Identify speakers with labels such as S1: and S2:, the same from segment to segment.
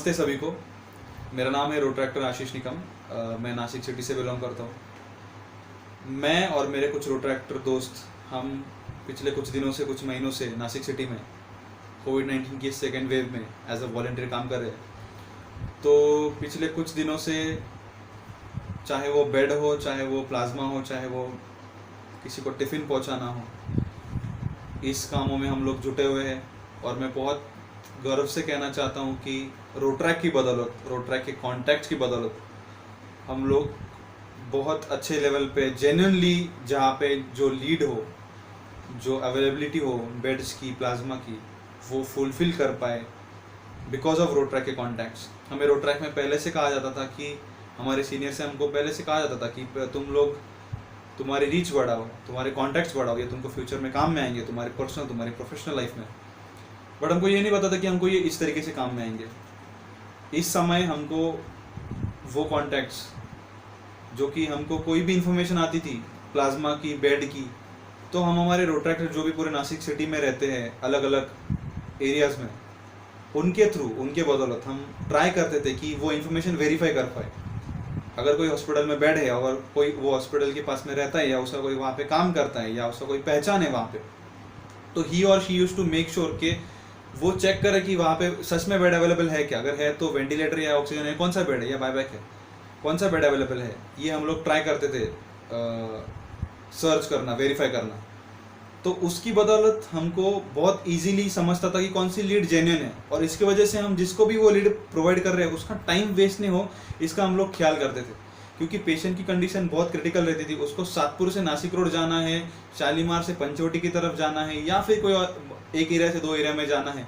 S1: नमस्ते सभी को। मेरा नाम है रोट्रैक्टर आशीष निकम। मैं नासिक सिटी से बिलोंग करता हूँ। मैं और मेरे कुछ रोट्रैक्टर दोस्त हम पिछले कुछ दिनों से कुछ महीनों से नासिक सिटी में कोविड-19 की सेकेंड वेव में एज अ वॉलंटियर काम कर रहे हैं। तो पिछले कुछ दिनों से चाहे वो बेड हो, चाहे वो प्लाज्मा हो, चाहे वो किसी को टिफ़िन पहुँचाना हो, इस कामों में हम लोग जुटे हुए हैं। और मैं बहुत गर्व से कहना चाहता हूँ कि रोट्रैक की बदौलत, रोट्रैक के कॉन्टैक्ट्स की बदौलत हम लोग बहुत अच्छे लेवल पे जेन्युइनली, जहाँ पे जो लीड हो, जो अवेलेबिलिटी हो बेड्स की, प्लाज्मा की, वो फुलफिल कर पाए बिकॉज ऑफ रोट्रैक के कॉन्टैक्ट्स। हमें रोट्रैक में पहले से कहा जाता था कि हमारे सीनियर से हमको पहले से कहा जाता था कि तुम लोग तुम्हारी रीच बढ़ाओ, तुम्हारे कॉन्टैक्ट्स बढ़ाओ, ये तुमको फ्यूचर में काम में आएंगे, तुम्हारी पर्सनल, तुम्हारी प्रोफेशनल लाइफ में। बट हमको ये नहीं पता था कि हमको ये इस तरीके से काम में आएंगे। इस समय हमको वो कॉन्टैक्ट्स जो कि हमको कोई भी इंफॉर्मेशन आती थी प्लाज्मा की, बेड की, तो हम हमारे रोट्रैक्टर जो भी पूरे नासिक सिटी में रहते हैं अलग अलग एरियाज़ में, उनके थ्रू, उनके बदौलत हम ट्राई करते थे कि वो इन्फॉर्मेशन वेरीफाई कर पाए। अगर कोई हॉस्पिटल में बेड है, अगर कोई वो हॉस्पिटल के पास में रहता है या उसका कोई वहाँ पे काम करता है या उसका कोई पहचान है वहाँ पे, तो ही और she used to make sure के वो चेक करे कि वहाँ पे सच में बेड अवेलेबल है क्या। अगर है तो वेंटिलेटर या ऑक्सीजन है, कौन सा बेड है, या बायबैक है, कौन सा बेड अवेलेबल है, ये हम लोग ट्राई करते थे सर्च करना, वेरीफाई करना। तो उसकी बदौलत हमको बहुत इजीली समझता था कि कौन सी लीड जेन्युइन है, और इसकी वजह से हम जिसको भी वो लीड प्रोवाइड कर रहे हैं उसका टाइम वेस्ट नहीं हो, इसका हम लोग ख्याल करते थे। क्योंकि पेशेंट की कंडीशन बहुत क्रिटिकल रहती थी, उसको सातपुर से नासिक रोड जाना है, शालीमार से पंचवटी की तरफ जाना है, या फिर कोई एक एरिया से दो एरिया में जाना है।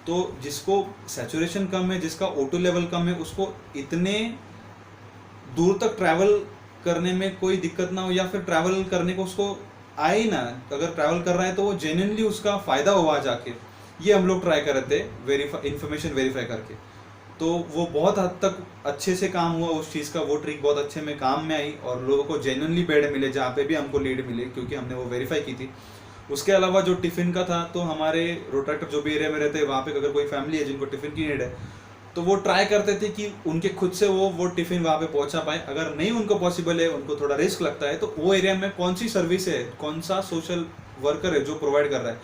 S1: तो जिसको सैचुरेशन कम है, जिसका O2 लेवल कम है, उसको इतने दूर तक ट्रैवल करने में कोई दिक्कत ना हो, या फिर ट्रैवल करने को उसको आए ही ना। अगर ट्रैवल कर रहा है तो वो जेन्युइनली उसका फ़ायदा हो वहाँ जाके, ये हम लोग ट्राई कर रहे थे इन्फॉर्मेशन वेरीफाई करके। तो वो बहुत हद तक अच्छे से काम हुआ उस चीज़ का, वो ट्रिक बहुत अच्छे में काम में आई और लोगों को जेन्युइनली बेड मिले जहाँ पे भी हमको लीड मिले, क्योंकि हमने वो वेरीफाई की थी। उसके अलावा जो टिफ़िन का था, तो हमारे रोट्रैक्टर जो भी एरिया में रहते हैं वहाँ पे अगर कोई फैमिली है जिनको टिफ़िन की नीड है, तो वो ट्राई करते थे कि उनके खुद से वो टिफ़िन वहाँ पे पहुँचा पाए। अगर नहीं उनको पॉसिबल है, उनको थोड़ा रिस्क लगता है, तो वो एरिया में कौन सी सर्विस है, कौन सा सोशल वर्कर है जो प्रोवाइड कर रहा है,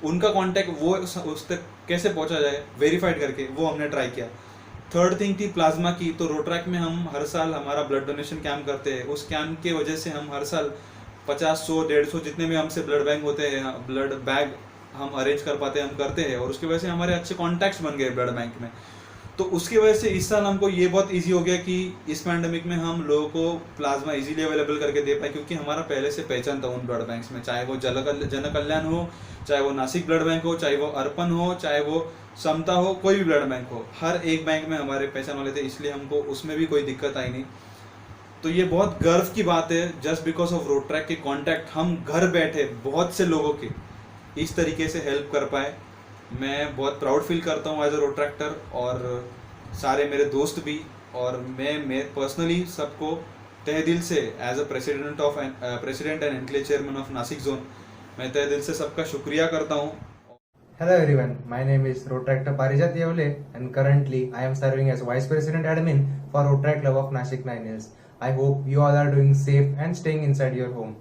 S1: उनका कॉन्टैक्ट वो उस तक कैसे पहुँचा जाए वेरीफाइड करके, वो हमने ट्राई किया। थर्ड थिंग थी प्लाज्मा की। तो रोट्रैक में हम हर साल हमारा ब्लड डोनेशन कैंप करते हैं। उस कैंप के वजह से हम हर साल 50, 100, 150 जितने भी हमसे ब्लड बैंक होते हैं, ब्लड बैग हम अरेंज कर पाते हैं, हम करते हैं, और उसकी वजह से हमारे अच्छे कॉन्टैक्ट्स बन गए ब्लड बैंक में। तो उसकी वजह से इस साल हमको ये बहुत इजी हो गया कि इस पैंडमिक में हम लोगों को प्लाज्मा इजीली अवेलेबल करके दे पाए, क्योंकि हमारा पहले से पहचान था उन ब्लड बैंक्स में, चाहे वो जन कल्याण हो, चाहे वो नासिक ब्लड बैंक हो, चाहे वो अर्पण हो, चाहे वो समता हो, कोई भी ब्लड बैंक हो, हर एक बैंक में हमारे पहचान वाले थे, इसलिए हमको उसमें भी कोई दिक्कत आई नहीं। तो ये बहुत गर्व की बात है, जस्ट बिकॉज ऑफ रोट्रैक के कॉन्टैक्ट हम घर बैठे बहुत से लोगों के इस तरीके से हेल्प कर पाए। मैं बहुत प्राउड फील करता हूँ एज अ रोट्रैक्टर, और सारे मेरे दोस्त भी, और मैं पर्सनली सबको तहे दिल से as a president and enclave chairman of Nashik zone, मैं तहे दिल से सबका शुक्रिया करता हूँ।
S2: Hello everyone, my name is Rotractor Parijat Yevle and currently I am serving as Vice President Admin for Rotrac Club of Nashik 9 Hills. I hope you all are doing safe and staying inside your home.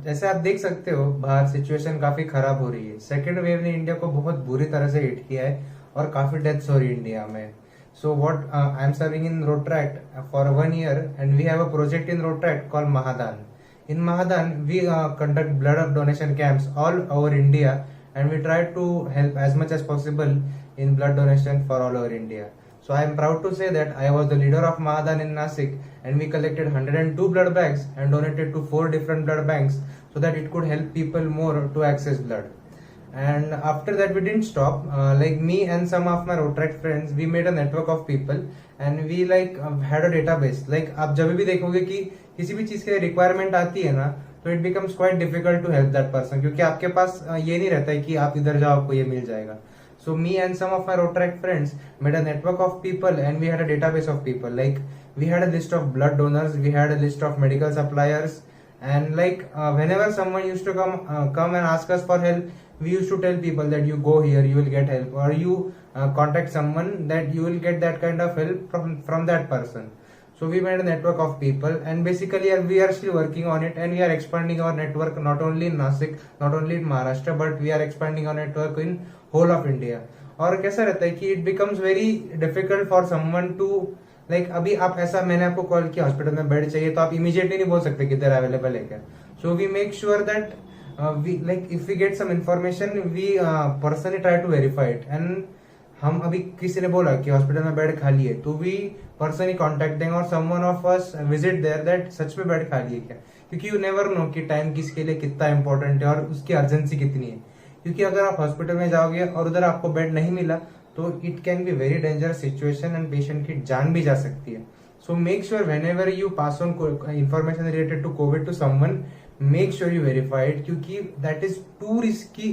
S2: जैसे आप देख सकते हो बाहर situation काफी खराब हो रही है। सेकेंड वेव ने इंडिया को बहुत बुरी तरह से हिट किया है और काफी डेथ्स हो रही है इंडिया में। So what I am serving in Rotract for 1 year and we have a project in Rotract called Mahadan. In Mahadan we conduct blood donation camps all over India and we try to help as much as possible in blood donation for all over India. So I am proud to say that I was the leader of Mahadan in Nasik and we collected 102 blood bags and donated to 4 different blood banks so that it could help people more to access blood. And after that we didn't stop, like me and some of my Rotract friends, we made a network of people and we had a database. Like आप जब भी देखोगे कि किसी भी चीज के requirement आती है ना, तो it becomes quite difficult to help that person, क्योंकि आपके पास ये नहीं रहता है कि आप इधर जाओ आपको ये मिल जाएगा. So me and some of my Rotract friends made a network of people and we had a database of people. Like we had a list of blood donors, we had a list of medical suppliers, And like whenever someone used to come and ask us for help, we used to tell people that you go here, you will get help, or you contact someone that you will get that kind of help from that person. So we made a network of people, and basically we are still working on it, and we are expanding our network not only in Nasik, not only in Maharashtra, but we are expanding our network in whole of India. और कैसा रहता है कि it becomes very difficult for someone to like अभी आप ऐसा, मैंने आपको कॉल किया हॉस्पिटल में बेड चाहिए, तो आप इमीडिएटली नहीं बोल सकते किधर अवेलेबल है क्या. So we make sure that we like if we get some information, we personally try to verify it. And हम अभी किसी ने बोला कि हॉस्पिटल में बेड खाली है, तो वी पर्सनली कॉन्टेक्ट देंगे और someone of us visit there that सच में बेड खाली है क्या. क्योंकि यू नेवर नो कि टाइम किसके लिए कितना इंपॉर्टेंट है और उसकी अर्जेंसी कितनी है. क्योंकि अगर आप हॉस्पिटल में जाओगे और उधर आपको बेड नहीं मिला, तो it can be very dangerous situation and patient की जान भी जा सकती है. So make sure whenever you pass on information related to covid to someone, make sure you verify it, क्योंकि that is too risky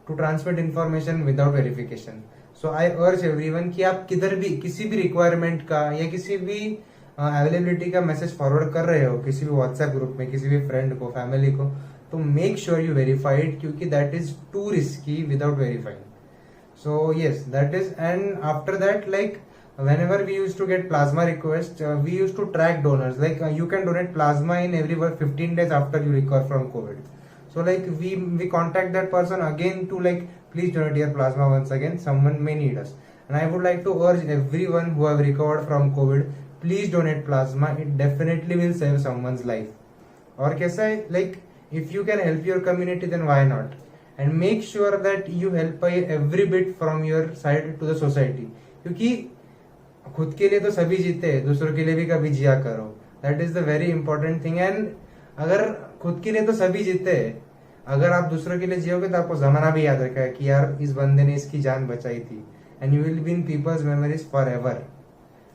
S2: to transmit information without verification. So I urge everyone कि आप किधर भी किसी भी requirement का या किसी भी अवेलेबिलिटी का मैसेज फॉरवर्ड कर रहे हो किसी भी व्हाट्सएप ग्रुप में, किसी भी फ्रेंड को, फैमिली को, तो make sure you verify it, क्योंकि that is too risky without verifying. So yes, that is, and after that, like whenever we used to get plasma requests, we used to track donors. Like you can donate plasma in every 15 days after you recover from COVID. So like we contact that person again to like, please donate your plasma once again. Someone may need us. And I would like to urge everyone who have recovered from COVID, please donate plasma. It definitely will save someone's life. और कैसा है, like if you can help your community, then why not? And make sure that you help every bit from your side to the society. क्योंकि खुद के लिए तो सभी जीते हैं, दूसरों के लिए भी कभी जिया करो. That is the very important thing. And अगर खुद के लिए तो सभी जीते हैं, अगर आप दूसरों के लिए जियोगे तो आपको जमाना भी याद रखेगा कि यार इस बंदे ने इसकी जान बचाई थी. And you will be in people's memories for ever.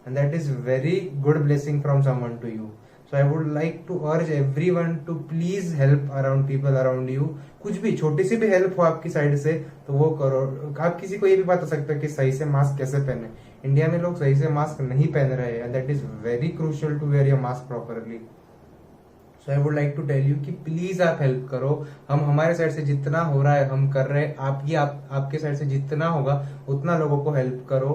S2: And that is very good blessing from someone to you. So I would like to urge everyone to please help around people around you. कुछ भी छोटी सी भी help हो आपकी side से तो वो करो. आप किसी को ये भी बता सकते हो कि सही से मास्क कैसे पहने. इंडिया में लोग सही से मास्क नहीं पहन रहे हैं, that is very crucial to wear your mask properly. So I would like to tell you कि प्लीज आप हेल्प करो. हम हमारे साइड से जितना हो रहा है हम कर रहे हैं, आपके साइड से जितना होगा उतना लोगों को हेल्प करो.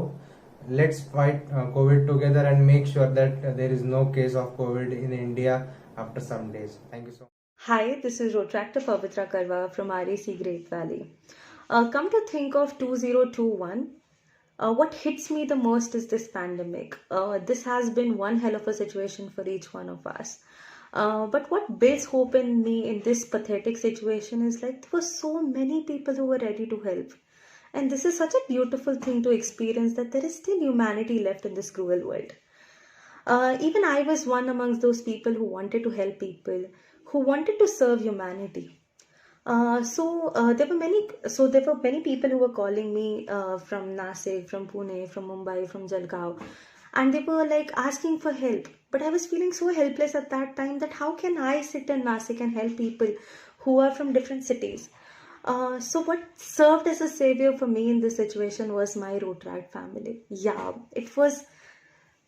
S2: Let's fight COVID together and make sure that there is no case of COVID in India after some days. Thank you so much.
S3: Hi, this is Rotractor Pavitra Karwa from RAC Great Valley. Come to think of 2021, what hits me the most is this pandemic. This has been one hell of a situation for each one of us. But what builds hope in me in this pathetic situation is like there were so many people who were ready to help. And this is such a beautiful thing to experience, that there is still humanity left in this cruel world. Even I was one amongst those people who wanted to help people, who wanted to serve humanity. There were many people who were calling me from Nasik, from Pune, from Mumbai, from Jalgaon, and they were like asking for help. But I was feeling so helpless at that time that how can I sit in Nasik and help people who are from different cities? So what served as a savior for me in this situation was my Rotaract family. Yeah, it was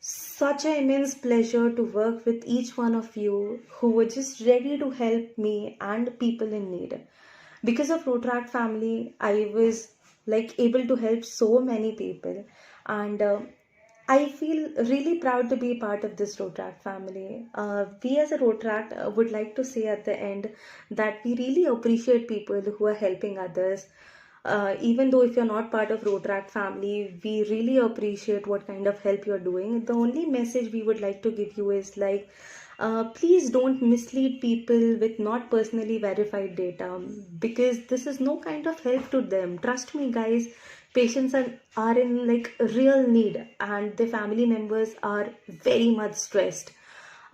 S3: such an immense pleasure to work with each one of you who were just ready to help me and people in need. Because of Rotaract family, I was like able to help so many people, and I feel really proud to be part of this Rotaract family. We as a Rotaract would like to say at the end that we really appreciate people who are helping others. Even though if you're not part of Rotaract family, we really appreciate what kind of help you're doing. The only message we would like to give you is like, please don't mislead people with not personally verified data, because this is no kind of help to them. Trust me guys, patients are in like real need, and their family members are very much stressed,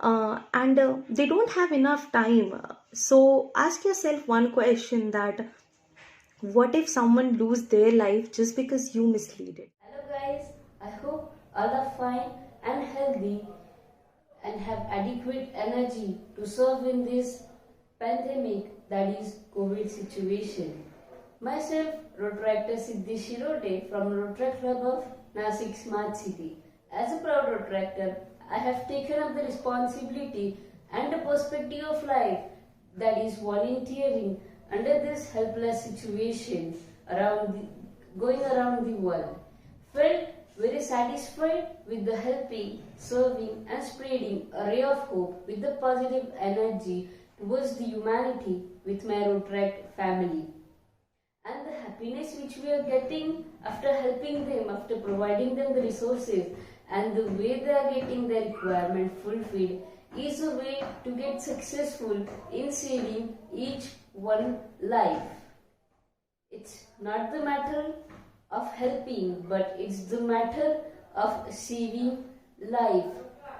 S3: and they don't have enough time. So ask yourself one question, that what if someone lose their life just because you mislead it?
S4: Hello guys, I hope all are fine and healthy and have adequate energy to serve in this pandemic, that is COVID situation. Myself, Rotaractor Siddhi Shirote from Rotaract Club of Nasik Smart City. As a proud Rotaractor, I have taken up the responsibility and the perspective of life that is volunteering under this helpless situation going around the world. Felt very satisfied with the helping, serving and spreading a ray of hope with the positive energy towards the humanity with my Rotaract family. And the happiness which we are getting after helping them, after providing them the resources and the way they are getting their requirement fulfilled is a way to get successful in saving each one life. It's not the matter of helping, but it's the matter of saving life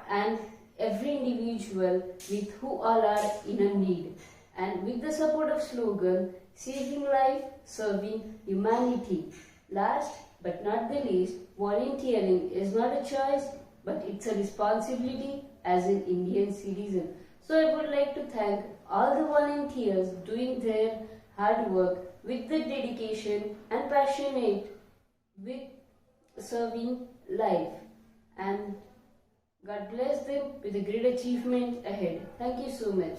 S4: and every individual with who all are in a need. And with the support of slogan, saving life, serving humanity. Last but not the least, volunteering is not a choice, but it's a responsibility as an Indian citizen. So I would like to thank all the volunteers doing their hard work with the dedication and passionate with serving life. And God bless them with a great achievement ahead. Thank you so much.